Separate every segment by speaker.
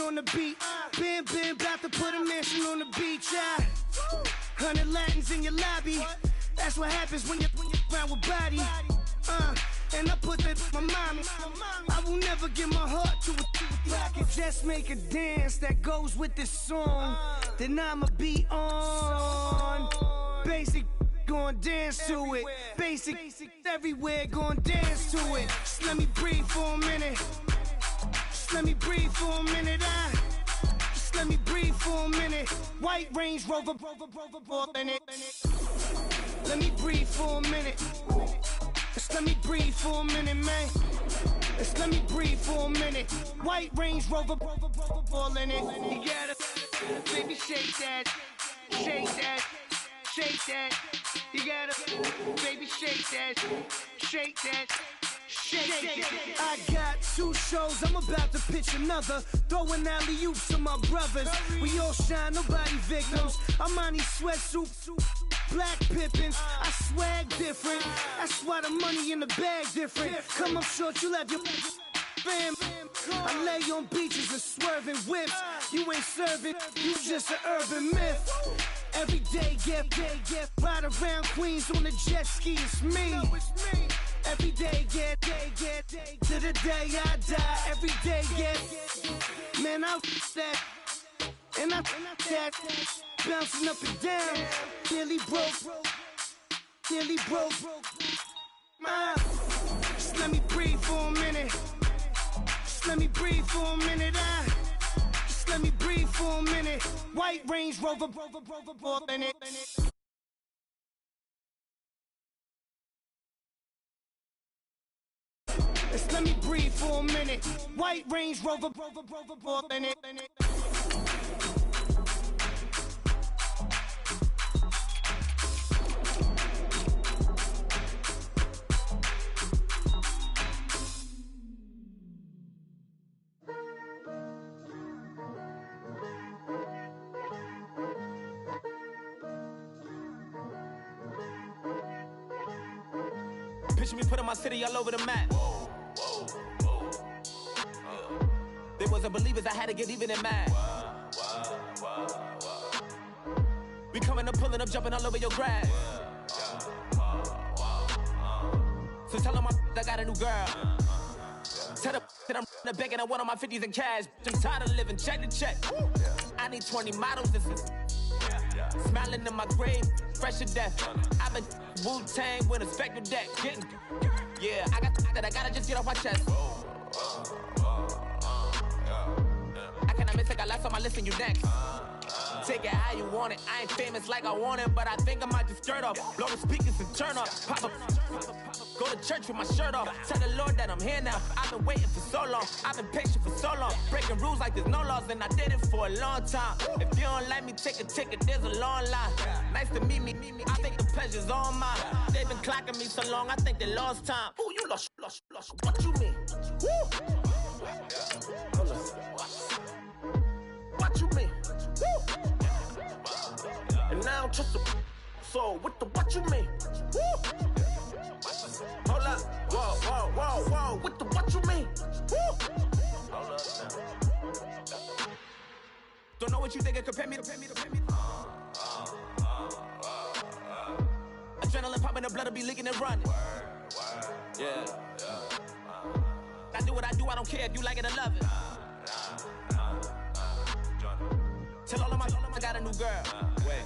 Speaker 1: on the beat. Bam, bam, about to put a mansion on the beach. 100 Latins in your lobby. That's what happens when you're around with body. And I put that in my mommy. I will never give my heart to a I can just make a dance that goes with this song. Then I'ma be on. Basic, gon' dance to it. Basic, everywhere, gon' dance to it. Just let me breathe for a minute. Just let me breathe for a minute. Just let me breathe for a minute. White Range Rover, in it. Let me breathe for a minute. Just let me breathe for a minute, man. Just let me breathe for a minute. White Range Rover, all in it. You gotta, baby, shake that, shake that, shake that. You gotta, baby, shake that, shake that. I got 2 shows, I'm about to pitch another. Throwing alley-oops to my brothers. We all shine, nobody victims. I'm on these sweatsuits, black Pippins. I swag different. That's why the money in the bag different. Come up short, you'll have your fam. I lay on beaches and swerving whips. You ain't serving, you just an urban myth. Every day, get ride around Queens on the jet ski, it's me. Every day, get to the day I die. Every day, get man, I that and I that bouncing up and down. Nearly broke. Just let me breathe for a minute. Just let me breathe for a minute. Just let me breathe for a minute. White Range Rover, in it. Just let me breathe for a minute. White Range Rover, in it.
Speaker 2: Picture me putting my city all over the map. They wasn't believers, I had to get even and mad. We coming up, pulling up, jumping all over your grass. So tell them I got a new girl. Tell them that I'm the bank and I want on my 50s in cash. I'm tired of living check to check. I need 20 models, this is smiling in my grave, fresh to death. I've been Wu-Tang with a spectral deck. Yeah, I gotta just get off my chest. I cannot miss it, got last on my list and you next. Take it how you want it. I ain't famous like I want it, but I think I might just skirt off. Blow the speakers and turn up. Pop up. Go to church with my shirt off. Tell the Lord that I'm here now. I've been waiting for so long. I've been patient for so long. Breaking rules like there's no laws, and I did it for a long time. If you don't like me, take a ticket. There's a long line. Nice to meet me. I think the pleasure's all mine. They've been clocking me so long, I think they lost time. Ooh, you lost. What you mean? Woo! What you mean? Woo! And now I'm just a so what you mean? Woo! Hold up, whoa, what you mean? Woo! Hold up now. Don't know what you think it compare me to. Adrenaline popping, the blood'll be leaking and running. Yeah. I do what I do, I don't care if you like it or love it. Tell all of my I got a new girl. Wait.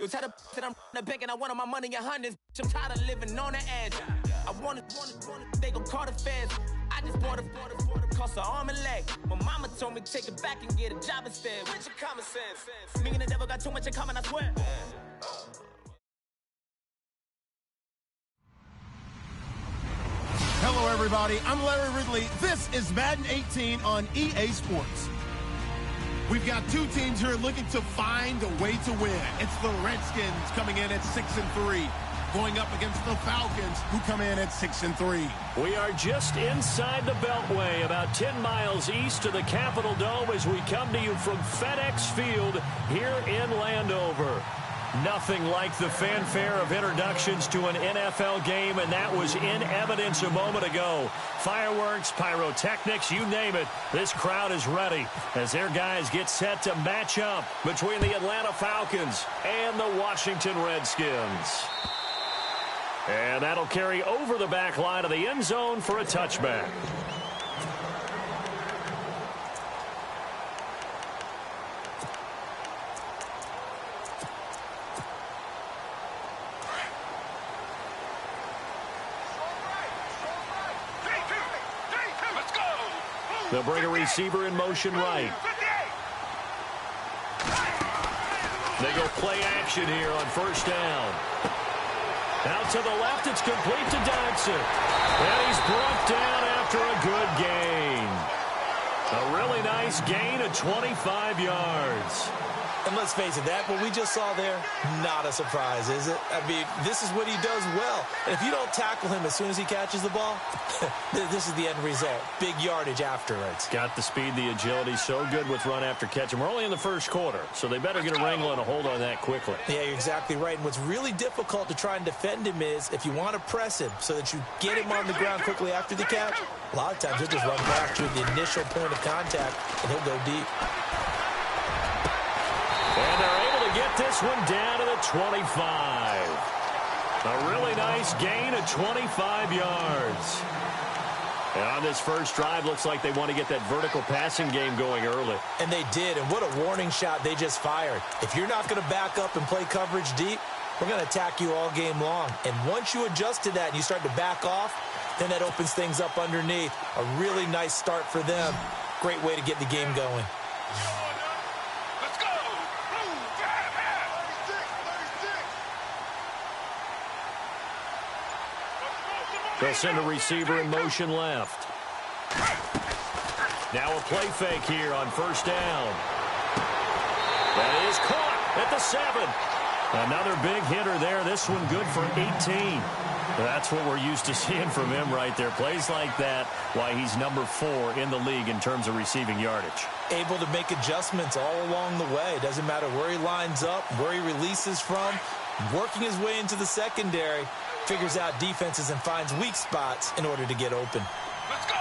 Speaker 2: You tell the that I'm the bank and I want my money in hundreds. I'm tired of living on the edge. I want it, they gon' call the feds. I just bought a cost an arm and leg. My mama told me take it back and get a job instead. Where's your common sense? Me and the devil got too much in common, I swear.
Speaker 3: Hello, everybody. I'm Larry Ridley. This is Madden 18 on EA Sports. We've got 2 teams here looking to find a way to win. It's the Redskins coming in at 6-3, going up against the Falcons, who come in at 6-3.
Speaker 4: We are just inside the Beltway, about 10 miles east of the Capitol Dome as we come to you from FedEx Field here in Landover. Nothing like the fanfare of introductions to an NFL game, and that was in evidence a moment ago. Fireworks, pyrotechnics, you name it. This crowd is ready as their guys get set to match up between the Atlanta Falcons and the Washington Redskins. And that'll carry over the back line of the end zone for a touchback. They'll bring a receiver in motion right. They go play action here on first down. Out to the left, it's complete to Dodson. And he's brought down after a good gain. A really nice gain of 25 yards.
Speaker 5: And let's face it, that what we just saw there, not a surprise, is it? I mean, this is what he does well. And if you don't tackle him as soon as he catches the ball, this is the end result. Big yardage afterwards.
Speaker 4: Got the speed, the agility, so good with run after catch. And we're only in the first quarter, so they better get a wrangle and a hold on that quickly.
Speaker 5: Yeah, you're exactly right. And what's really difficult to try and defend him is if you want to press him so that you get him on the ground quickly after the catch, a lot of times he'll just run back to the initial point of contact, and he'll go deep.
Speaker 4: And they're able to get this one down to the 25. A really nice gain of 25 yards. And on this first drive, looks like they want to get that vertical passing game going early.
Speaker 5: And they did, and what a warning shot they just fired. If you're not going to back up and play coverage deep, we're going to attack you all game long. And once you adjust to that and you start to back off, then that opens things up underneath. A really nice start for them. Great way to get the game going.
Speaker 4: They'll send a receiver in motion left. Now a play fake here on first down. That is caught at the 7. Another big hitter there. This one good for 18. That's what we're used to seeing from him right there. Plays like that, why he's number 4 in the league in terms of receiving yardage.
Speaker 5: Able to make adjustments all along the way. Doesn't matter where he lines up, where he releases from. Working his way into the secondary. Figures out defenses and finds weak spots in order to get open.
Speaker 2: Let's go!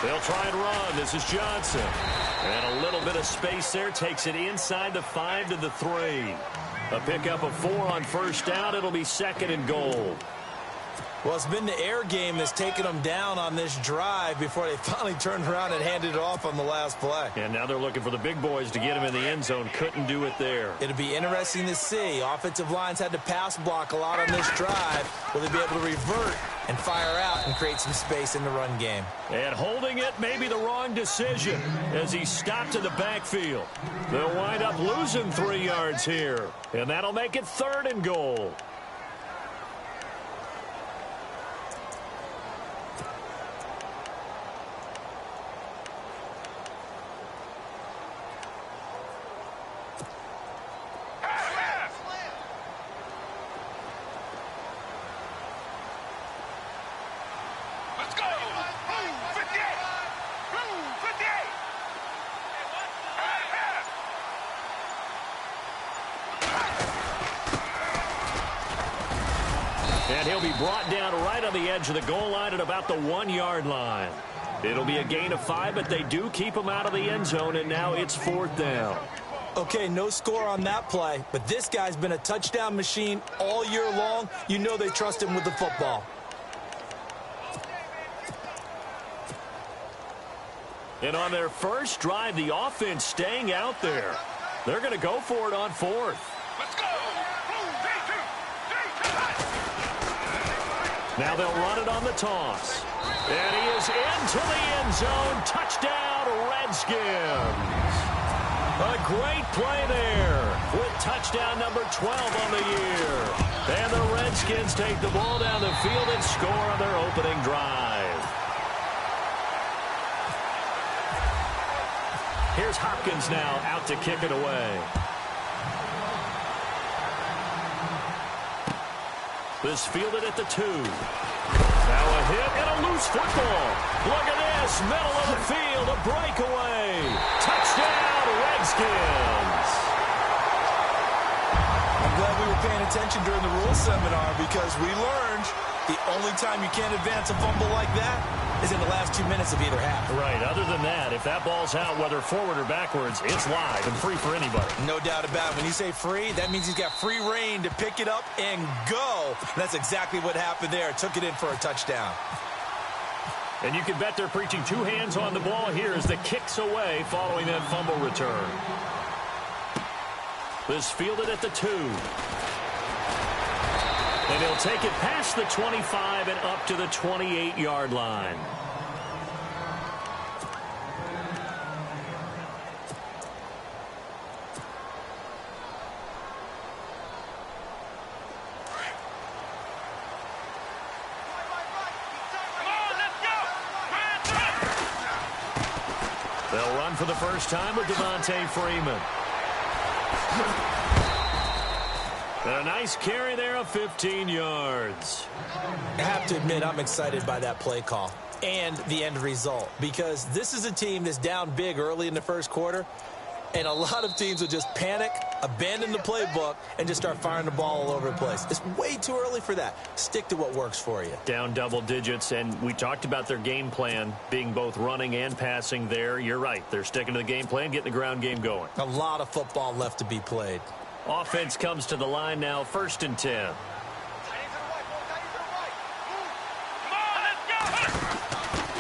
Speaker 4: They'll try and run. This is Johnson. And a little bit of space there. Takes it inside the 5 to the 3. A pickup of 4 on first down. It'll be 2nd and goal.
Speaker 5: Well, it's been the air game that's taken them down on this drive before they finally turned around and handed it off on the last play.
Speaker 4: And now they're looking for the big boys to get him in the end zone. Couldn't do it there.
Speaker 5: It'll be interesting to see. Offensive lines had to pass block a lot on this drive. Will they be able to revert and fire out and create some space in the run game?
Speaker 4: And holding it may be the wrong decision as he stopped in the backfield. They'll wind up losing 3 yards here. And that'll make it 3rd and goal. And he'll be brought down right on the edge of the goal line at about the 1-yard line. It'll be a gain of 5, but they do keep him out of the end zone, and now it's 4th down.
Speaker 5: Okay, no score on that play, but this guy's been a touchdown machine all year long. You know they trust him with the football.
Speaker 4: And on their first drive, the offense staying out there. They're going to go for it on 4th.
Speaker 2: Let's go!
Speaker 4: Now they'll run it on the toss. And he is into the end zone. Touchdown, Redskins. A great play there with touchdown number 12 on the year. And the Redskins take the ball down the field and score on their opening drive. Here's Hopkins now out to kick it away. This fielded at the 2. Now a hit and a loose football. Look at this, middle of the field, a breakaway. Touchdown, Redskins.
Speaker 5: paying attention during the rule seminar because we learned the only time you can't advance a fumble like that is in the last 2 minutes of either half.
Speaker 4: Right. Other than that, if that ball's out, whether forward or backwards, it's live and free for anybody.
Speaker 5: No doubt about it. When you say free, that means he's got free reign to pick it up and go. And that's exactly what happened there. Took it in for a touchdown.
Speaker 4: And you can bet they're preaching two hands on the ball here as the kick's away following that fumble return. This fielded at the 2. And he'll take it past the 25 and up to the 28-yard line. They'll run for the first time with Devontae Freeman. And a nice carry there of 15 yards.
Speaker 5: I have to admit, I'm excited by that play call and the end result because this is a team that's down big early in the first quarter, and a lot of teams will just panic, abandon the playbook, and just start firing the ball all over the place. It's way too early for that. Stick to what works for you.
Speaker 4: Down double digits, and we talked about their game plan being both running and passing there. You're right. They're sticking to the game plan, getting the ground game going.
Speaker 5: A lot of football left to be played.
Speaker 4: Offense comes to the line now, 1st and 10.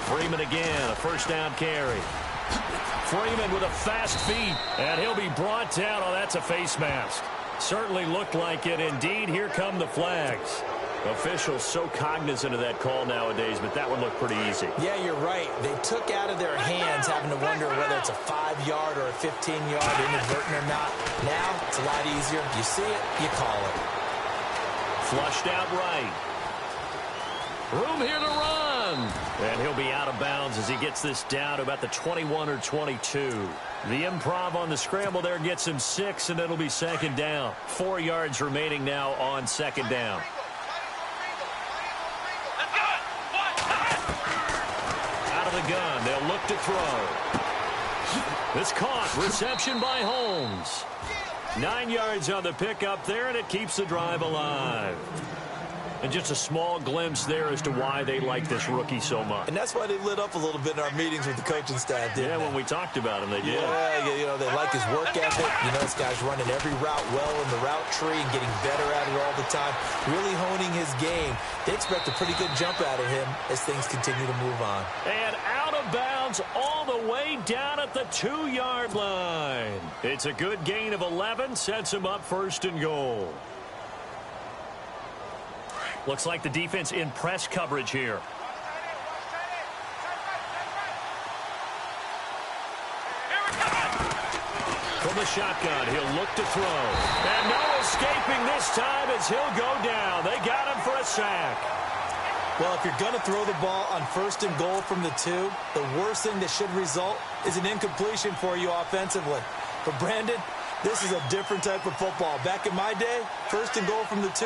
Speaker 4: Freeman again, a first down carry. Freeman with a fast feet, and he'll be brought down. Oh, that's a face mask. Certainly looked like it. Indeed, here come the flags. Officials so cognizant of that call nowadays, but that one looked pretty easy.
Speaker 5: Yeah, you're right. They took out of their hands having to wonder whether it's a 5-yard or a 15-yard inadvertent or not. Now, it's a lot easier. You see it, you call it.
Speaker 4: Flushed out right. Room here to run. And he'll be out of bounds as he gets this down to about the 21 or 22. The improv on the scramble there gets him 6, and it'll be 2nd down. 4 yards remaining now on 2nd down. The gun. They'll look to throw. It's caught. Reception by Holmes. 9 yards on the pickup there, and it keeps the drive alive. And just a small glimpse there as to why they like this rookie so much.
Speaker 5: And that's why they lit up a little bit in our meetings with the coaching staff, didn't they?
Speaker 4: When we talked about him, they did.
Speaker 5: Yeah, you know, they like his work ethic. You know, this guy's running every route well in the route tree and getting better at it all the time, really honing his game. They expect a pretty good jump out of him as things continue to move on.
Speaker 4: And out of bounds all the way down at the 2-yard line. It's a good gain of 11, sets him up 1st and goal. Looks like the defense in press coverage here. From the shotgun, he'll look to throw. And no escaping this time as he'll go down. They got him for a sack.
Speaker 5: Well, if you're going to throw the ball on 1st and goal from the 2, the worst thing that should result is an incompletion for you offensively. But Brandon, this is a different type of football. Back in my day, 1st and goal from the 2,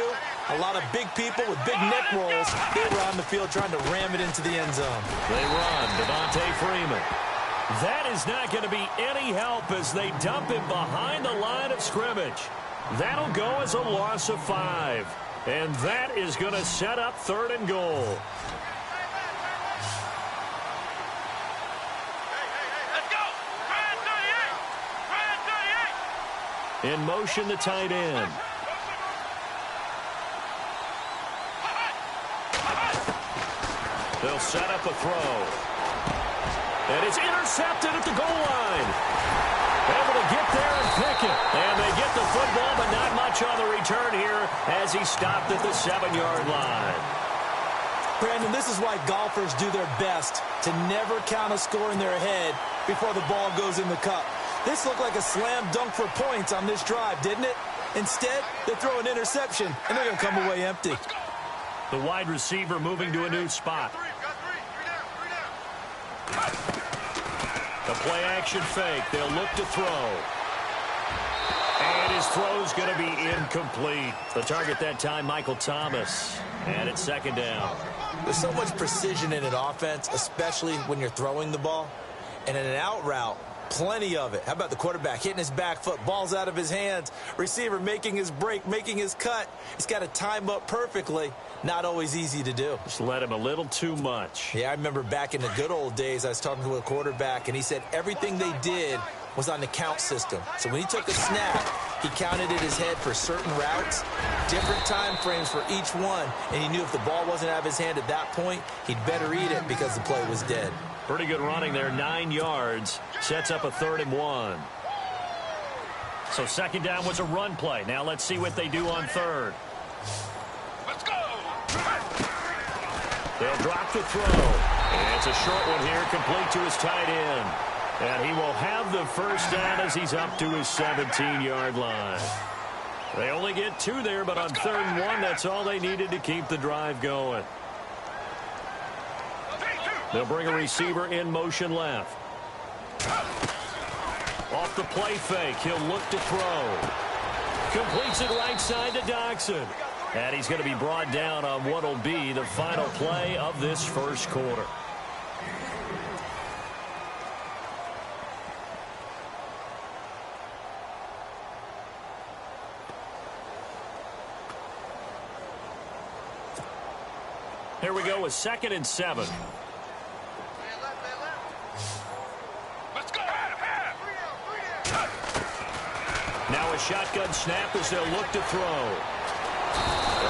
Speaker 5: a lot of big people with big neck rolls. They were on the field trying to ram it into the end zone.
Speaker 4: They run. Devontae Freeman. That is not going to be any help as they dump him behind the line of scrimmage. That'll go as a loss of 5. And that is going to set up 3rd and goal. In motion, the tight end. They'll set up a throw. And it's intercepted at the goal line. Able to get there and pick it. And they get the football, but not much on the return here as he stopped at the 7-yard line.
Speaker 5: Brandon, this is why golfers do their best to never count a score in their head before the ball goes in the cup. This looked like a slam dunk for points on this drive, didn't it? Instead, they throw an interception, and they're going to come away empty.
Speaker 4: The wide receiver moving to a new spot. The play-action fake. They'll look to throw. And his throw's going to be incomplete. The target that time, Michael Thomas. And it's 2nd down.
Speaker 5: There's so much precision in an offense, especially when you're throwing the ball. And in an out route, Plenty of it. How about the quarterback hitting his back foot, ball's out of his hands, receiver making his break, making his cut. He's got to time up perfectly. Not always easy to do.
Speaker 4: Just let him a little too much.
Speaker 5: Yeah, I remember back in the good old days, I was talking to a quarterback, and he said everything they did was on the count system. So when he took a snap, he counted in his head for certain routes, different time frames for each one, and he knew if the ball wasn't out of his hand at that point, he'd better eat it because the play was dead.
Speaker 4: Pretty good running there, 9 yards. Sets up a 3rd and 1. So second down was a run play. Now let's see what they do on 3rd.
Speaker 6: Let's go!
Speaker 4: They'll drop the throw. And it's a short one here, complete to his tight end. And he will have the first down as he's up to his 17-yard line. They only get 2 there, but on 3rd and 1, that's all they needed to keep the drive going. They'll bring a receiver in motion left. Off the play fake, he'll look to throw. Completes it right side to Doxson. And he's going to be brought down on what will be the final play of this first quarter. Here we go with 2nd and 7.
Speaker 6: Let's go!
Speaker 4: Now a shotgun snap as they'll look to throw.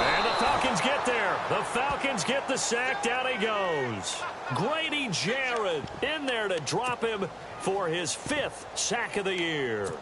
Speaker 4: And the Falcons get there. The Falcons get the sack. Down he goes. Grady Jarrett in there to drop him for his 5th sack of the year.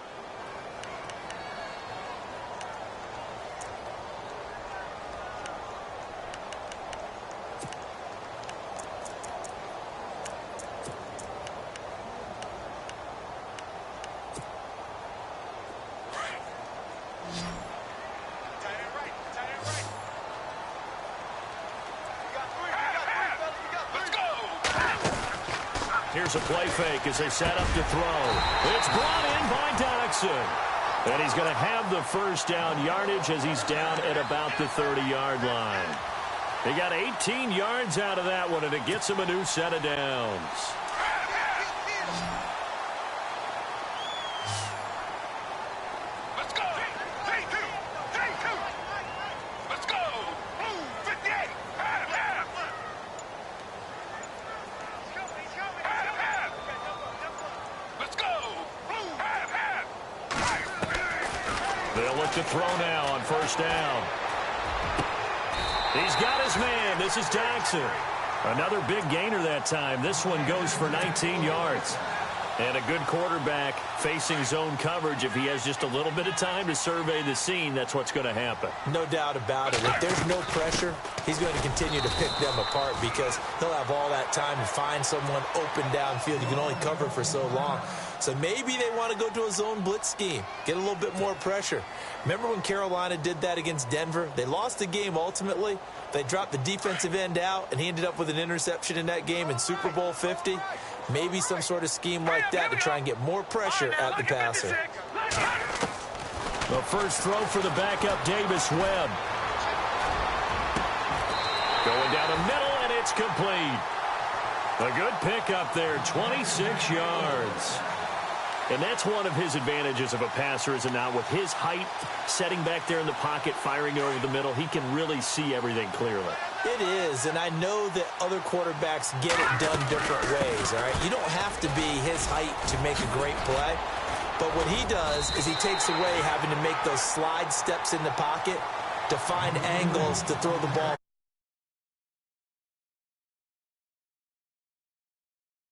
Speaker 4: Here's a play fake as they set up to throw. It's brought in by Doxson. And he's going to have the first down yardage as he's down at about the 30-yard line. They got 18 yards out of that one, and it gets him a new set of downs.
Speaker 6: Let's go! Let's go! 58! Let's go!
Speaker 4: They'll look to throw now on first down. He's got his man. This is Doxson. Another big gainer that time. This one goes for 19 yards. And a good quarterback facing zone coverage. If he has just a little bit of time to survey the scene, that's what's going to happen.
Speaker 5: No doubt about it. If there's no pressure, he's going to continue to pick them apart because he'll have all that time to find someone open downfield. You can only cover for so long. So maybe they want to go to a zone blitz scheme, get a little bit more pressure. Remember when Carolina did that against Denver? They lost the game ultimately. They dropped the defensive end out, and he ended up with an interception in that game in Super Bowl 50. Maybe some sort of scheme like that to try and get more pressure at the passer.
Speaker 4: The first throw for the backup, Davis Webb. Going down the middle, and it's complete. A good pickup there, 26 yards. And that's one of his advantages of a passer, is it not? With his height, setting back there in the pocket, firing it over the middle, he can really see everything clearly.
Speaker 5: It is, and I know that other quarterbacks get it done different ways, all right? You don't have to be his height to make a great play. But what he does is he takes away having to make those slide steps in the pocket to find angles to throw the ball.